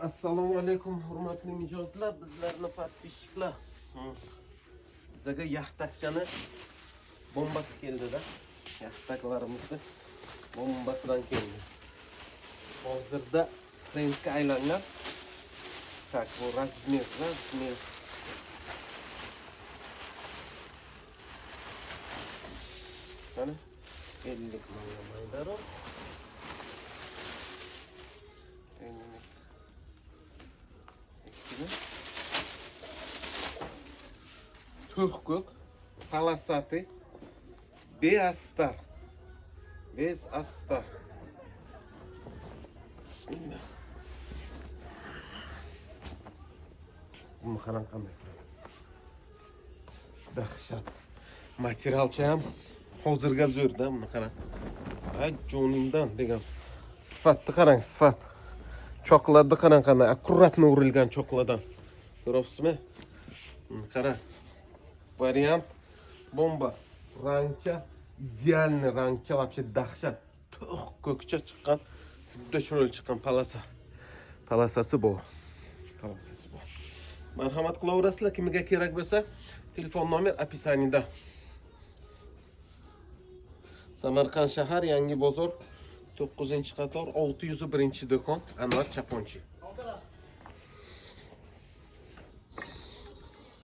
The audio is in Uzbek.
Assalomu alaykum hurmatli mijozlar, bizlarni podpishchilar. Bizga yaxtakchani bombasi keldi-da. Yaxtaklarimizni bombasidan keldi. Hozirda trendga aylangan. Tak, bu razmer. Mana 50 ming maydaro. Turkuk, palasati, bez astar. Bismillah. Bunu qarang qanday. Dahshat. Materialcha ham hozirga zo'rda, buni qarang. Ay joningdan degan. Sifatni qarang, sifat. Choqladni qarang qanday, akkuratni urilgan choqladan. Ko'ryapsizmi? Qarang. Variant bomba. Rangcha idealniy rangcha, вообще dahshat. To'q ko'kcha chiqqan, juda chiroyli chiqqan palasasi bor. Marhamat qilaverasizlar, kimga kerak bo'lsa, telefon nomer описаниеda. Samarqand shahar, Yangi bozor, 9-qator, 601-do'kon, Anvar Chaponchi.